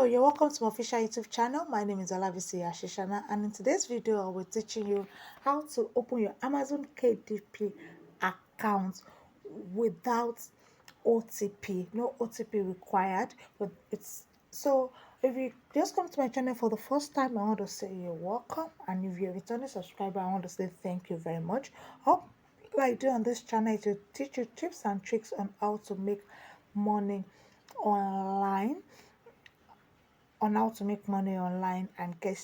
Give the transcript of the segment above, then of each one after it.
you're welcome to my official YouTube channel. My name is Olavisi Ashishana, and in today's video I will be teaching you how to open your Amazon KDP account without OTP. No OTP required, but it's so if you just come to my channel for the first time, I want to say you're welcome, and if you're a returning subscriber, I want to say thank you very much. All I do on this channel is to teach you tips and tricks on how to make money online, on how to make money online and get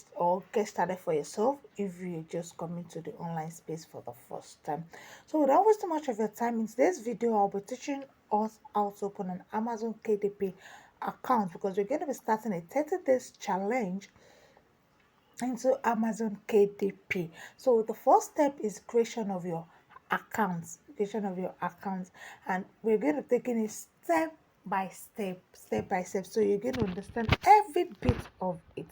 started for yourself if you just come into the online space for the first time. So without wasting much of your time, in today's video I'll be teaching us how to open an Amazon KDP account, because we're going to be starting a 30 days challenge into Amazon KDP. So the first step is creation of your accounts, and we're going to take it step by step, so you're going to understand every bit of it.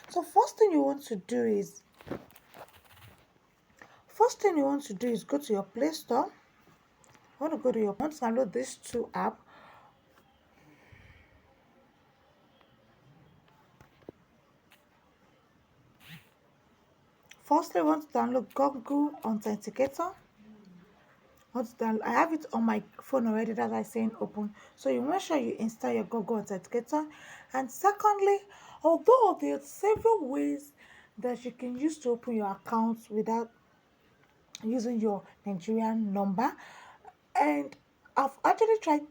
So first thing you want to do is go to your Play Store. Want to download these two apps. Firstly, I want to download Google Authenticator. I have it on my phone already. That's why I'm saying open. So you make sure you install your Google Authenticator. And secondly, although there are several ways that you can use to open your account without using your Nigerian number, and I've actually tried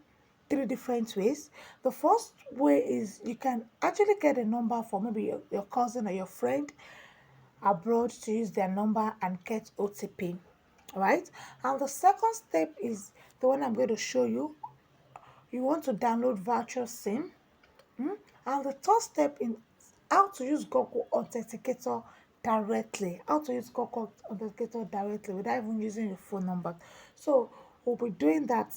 3 different ways. The first way is you can actually get a number for maybe your cousin or your friend abroad to use their number and get OTP. Right, and the second step is the one I'm going to show you. You want to download virtual SIM. And the third step in how to use Google Authenticator directly. How to use Google Authenticator directly without even using your phone number. So we'll be doing that.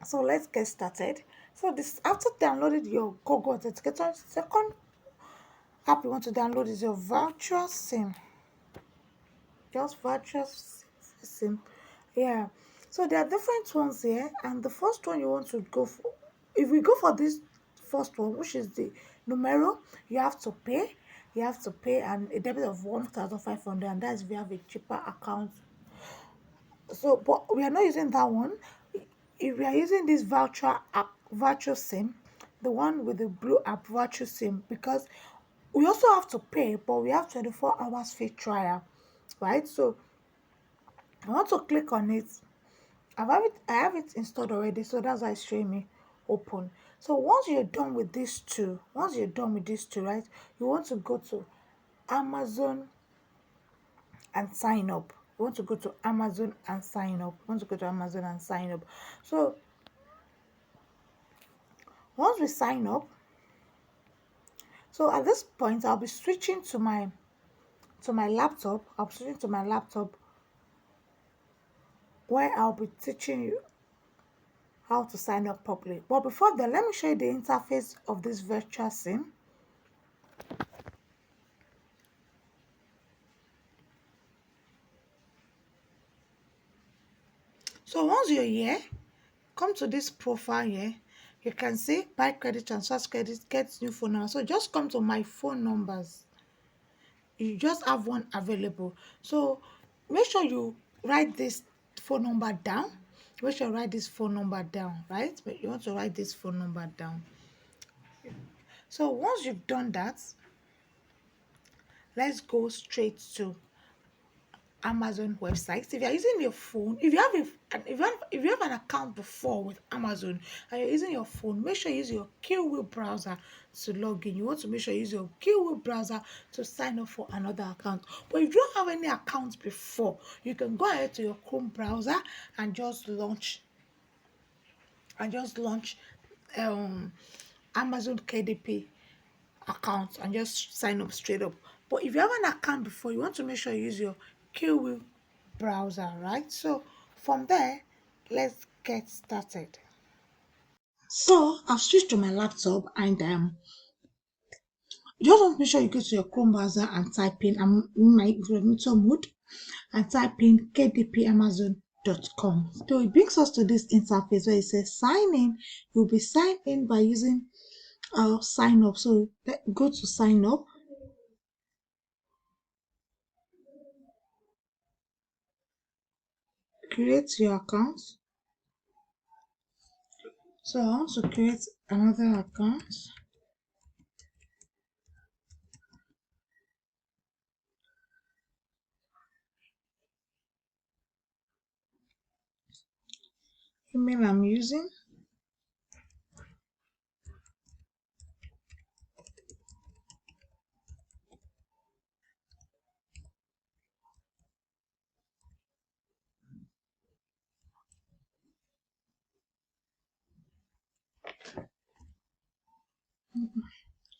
So let's get started. So this, after downloading your Google Authenticator, second app you want to download is your virtual SIM. Just virtual SIM. Yeah. So there are different ones here, and the first one you want to go for, if we go for this first one, which is the numero, you have to pay. You have to pay and a debit of 1,500, and that's if you have a cheaper account. So, but we are not using that one. If we are using this virtual SIM, the one with the blue app, virtual SIM, because we also have to pay, but we have 24 hours free trial, right? So I want to click on it. I have it installed already, so that's why it's showing me open. So once you're done with these two, right, you want to go to Amazon and sign up. You want to go to Amazon and sign up. So once we sign up, so at this point I'll be switching to my laptop. Where I'll be teaching you how to sign up properly. But before that, let me show you the interface of this virtual SIM. So once you're here, come to this profile here. You can see buy credit, transfer credit, get new phone number. So just come to my phone numbers. You just have one available. So make sure you write this phone number down. Right? But you want to write this phone number down. So once you've done that, let's go straight to Amazon website. If you're using your phone, if you have an account before with Amazon and you're using your phone, make sure you use your Kiwi browser to log in. You want to make sure you use your Kiwi browser to sign up for another account. But if you don't have any account before, you can go ahead to your Chrome browser and just launch Amazon KDP account and just sign up straight up. But if you have an account before, you want to make sure you use your Kiwi browser, right? So from there, let's get started. So I've switched to my laptop, and you just want to make sure you go to your Chrome browser and type in, I'm in my incognito mode, and type in kdpamazon.com. So it brings us to this interface where it says sign in. You'll be signed in by using I'll sign up. So go to sign up, create your account. So I want to create another account. Email I'm using.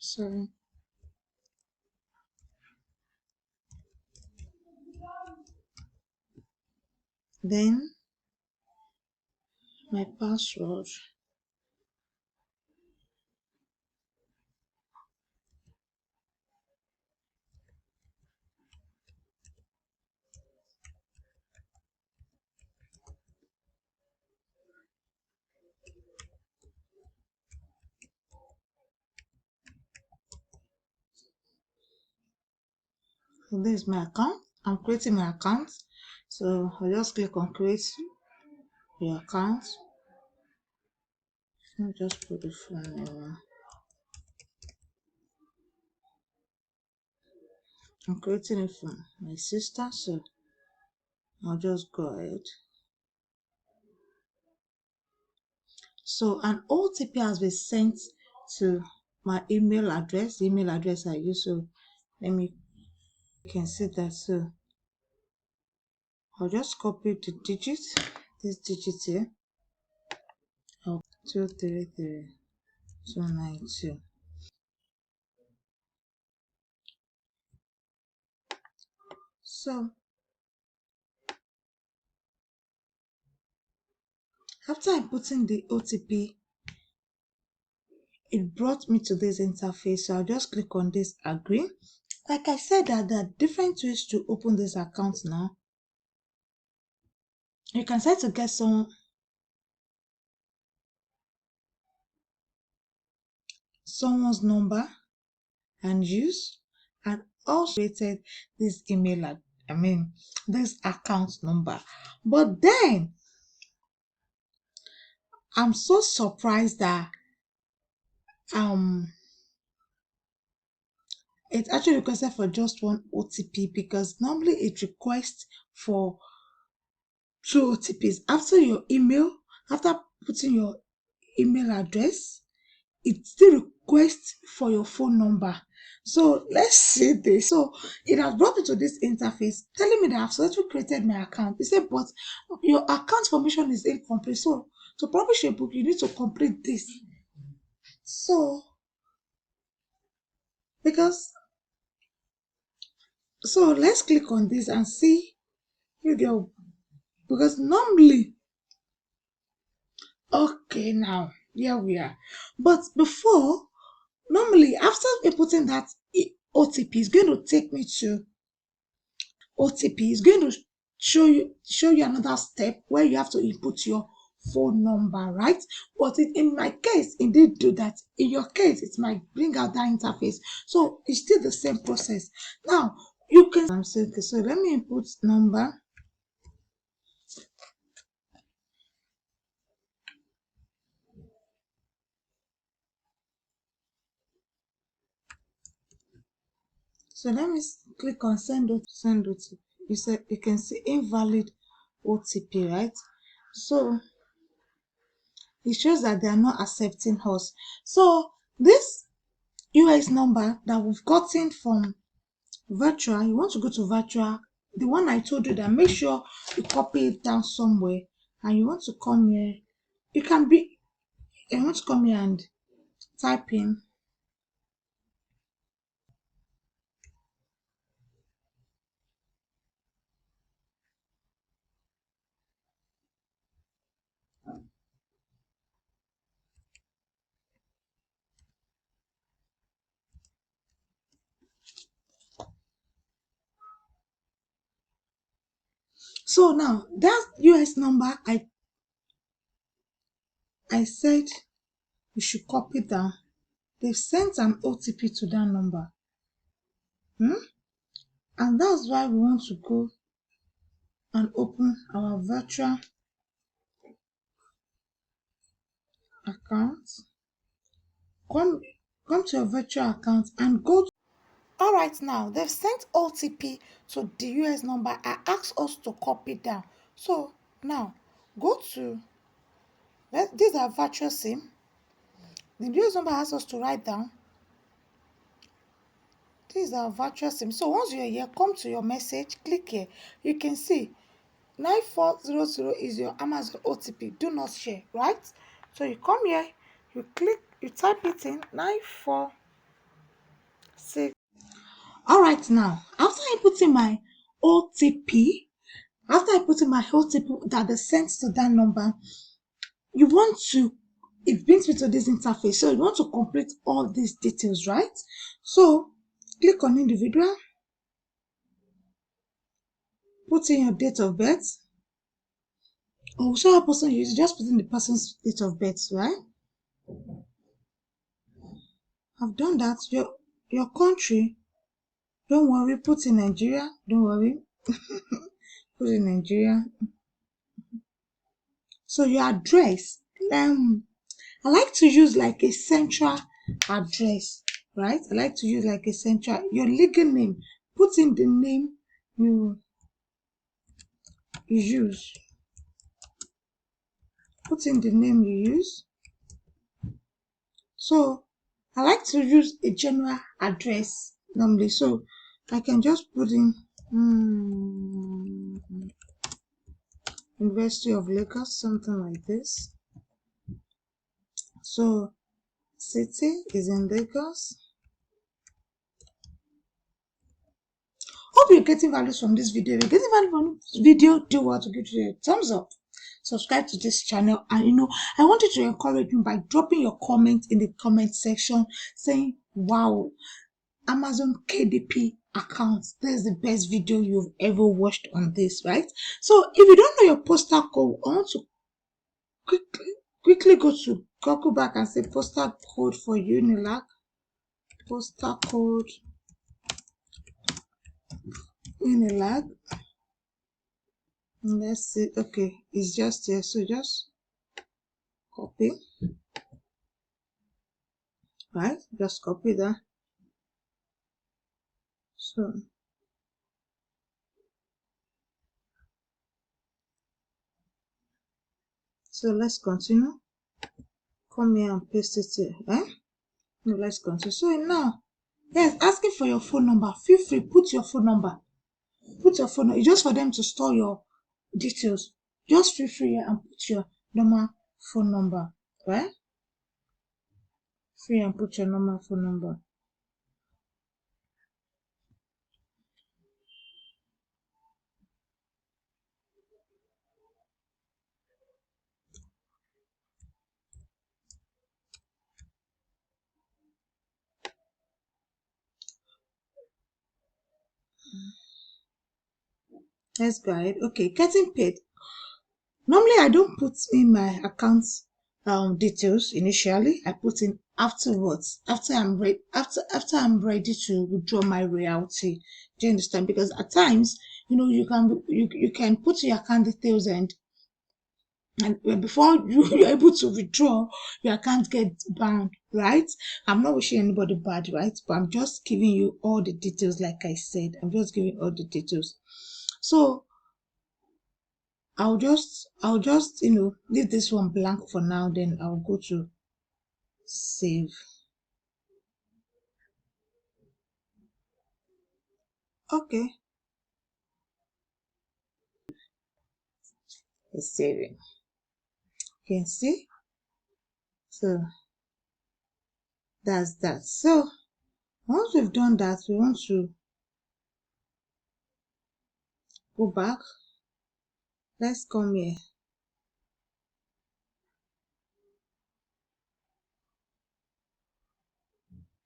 So then my password. So this is my account. I'm creating my account. So I'll just click on create your account. I'll just put the phone number. I'm creating it for my sister, so I'll just go ahead. So an OTP has been sent to my email address, the email address I use. So let me, you can see that. So I'll just copy the digits, this digit here. 233292. So after I put in the OTP, it brought me to this interface. So I'll just click on this agree. Like I said, that there are different ways to open this account now. You can try to get someone's number and use, and also created this this account number. But then I'm so surprised that um it actually requested for just one OTP, because normally it requests for two OTPs. After your email, after putting your email address, it still requests for your phone number. So let's see this. So it has brought me to this interface telling me that I've successfully created my account. It said, but your account information is incomplete. So to publish a book, you need to complete this. So because so let's click on this and see you go, because normally, okay, now here we are. But before, normally after inputting that OTP, is going to take me to OTP. Is going to show you another step where you have to input your phone number, right? But in my case, it did do that. In your case, it might bring out that interface. So it's still the same process. Now you can. I'm saying, okay, so let me input number. So let me click on send OTP. You can see invalid OTP, right? So it shows that they are not accepting us. So this US number that we've gotten from virtual, you want to go to virtual, the one I told you, that make sure you copy it down somewhere, and you want to come here. You can be, you want to come here and type in. So now that US number I said you should copy down. they've sent an OTP to that number. And that's why we want to go and open our virtual account. Come, come to your virtual account and go. All right, now they've sent OTP to the US number. I asked us to copy down. So now go to, these are virtual SIM. The US number asks us to write down. This is our virtual SIM. So once you're here, come to your message, click here. You can see 9400 is your Amazon OTP. Do not share, right? So you come here, you click, you type it in 946. All right, now after I put in my OTP, that they sent to that number, you want to, it brings me to this interface. So you want to complete all these details, right? So click on individual, put in your date of birth, or whichever person you use, just put in the person's date of birth, right? I've done that. Your country, don't worry, put in Nigeria, don't worry. Put in Nigeria. So your address, I like to use like a central address, right? I like to use like a central, your legal name, put in the name you use. Put in the name you use. So I like to use a general address normally. So I can just put in University of Lagos, something like this. So city is in Lagos. Hope you're getting values from this video. If you're getting value from this video, do what to give it a thumbs up. Subscribe to this channel, and I want you to encourage me by dropping your comment in the comment section saying, wow, Amazon KDP account, this is the best video you've ever watched on this, right? So if you don't know your postal code, I want to quickly go to Google back and say postal code for Unilag. Postal code Unilag. Let's see. Okay, it's just here. So just copy. Right? Just copy that. So let's continue. Come here and paste it here. No, let's continue. So now, yes, asking for your phone number. Feel free, put your phone number. Put your phone number. It's just for them to store your details. Just feel free here and put your normal phone number. Right? Free and put your normal phone number. Let's go ahead. Okay, getting paid. Normally, I don't put in my account details initially. I put in afterwards, after I'm ready to withdraw my royalty. Do you understand? Because at times, you can put your account details and before you're able to withdraw, your account gets bound, right? I'm not wishing anybody bad, right? But I'm just giving you all the details, like I said. I'm just giving all the details. So I'll just leave this one blank for now. Then I'll go to save. Okay, it's saving. You can see. So that's that. So once we've done that, we want to go back. Let's come here.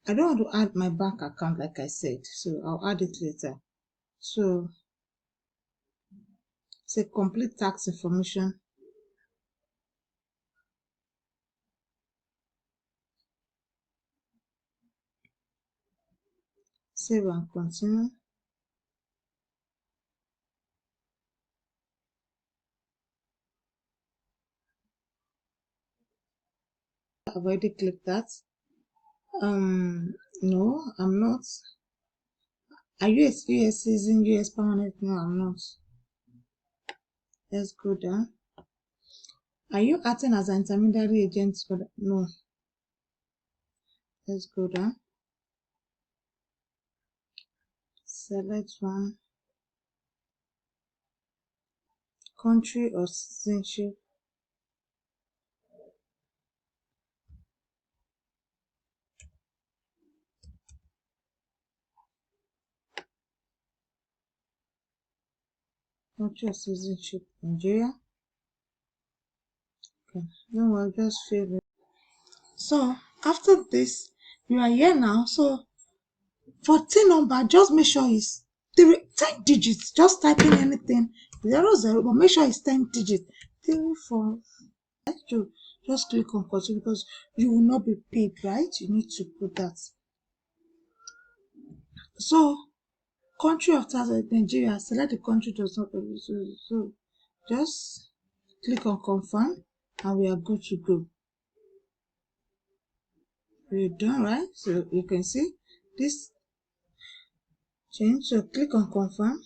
I don't want to add my bank account like I said, so I'll add it later. So say complete tax information. Save and continue. I've already clicked that. No, I'm not. Are you a US citizen, US permanent? No, I'm not. Let's go down. Are you acting as an intermediary agent for the... No. Let's go down. Select one. Country or citizenship. Country or citizenship. Nigeria. Okay. No, I'll just fill it. So after this, you are here now. So for T number, just make sure it's 10 digits. Just type in anything 00, but make sure it's 10 digits. 3, 4. To just click on continue because you will not be paid, right? You need to put that. So country of target Nigeria, select the country does not produce. So just click on confirm and we are good to go. We're done, right? So you can see this change. So click on confirm.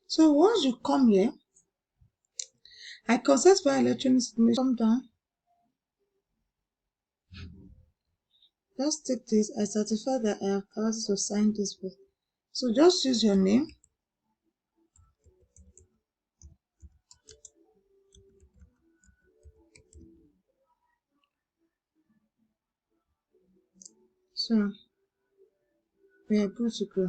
So once you come here, I consent for electronic signature. Come down. Just take this. I certify that I have capacity to sign this book. So just use your name. So we are good to go.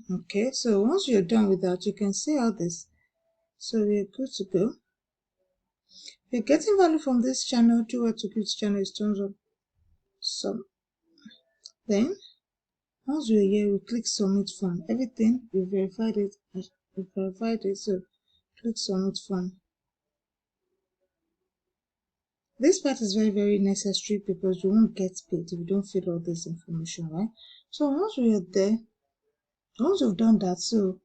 Okay, so once you're done with that, you can see all this. So we're good to go. If you're getting value from this channel, do what to give this channel is thumbs up. So then once we're here, we click submit form. Everything we verified it. So click submit form. This part is very, very necessary because you won't get paid if you don't fill all this information, right? So once we are there, once you've done that, so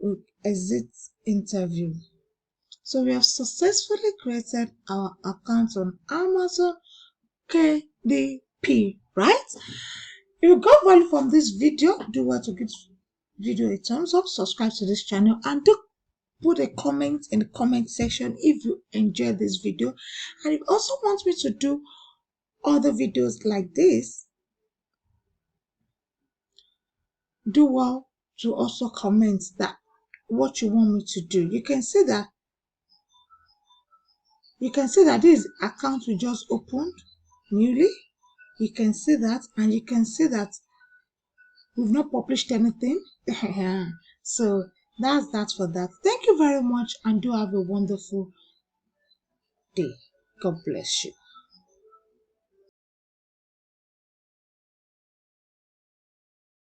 we exit interview. So we have successfully created our account on Amazon KDP, right? If you got value from this video, do what to give video a thumbs up, subscribe to this channel, and do put a comment in the comment section if you enjoyed this video. And if you also want me to do other videos like this, do well to also comment that what you want me to do. You can see that this account we just opened newly. You can see that, and you can see that we've not published anything. So that's that for that. Thank you very much and do have a wonderful day. God bless you.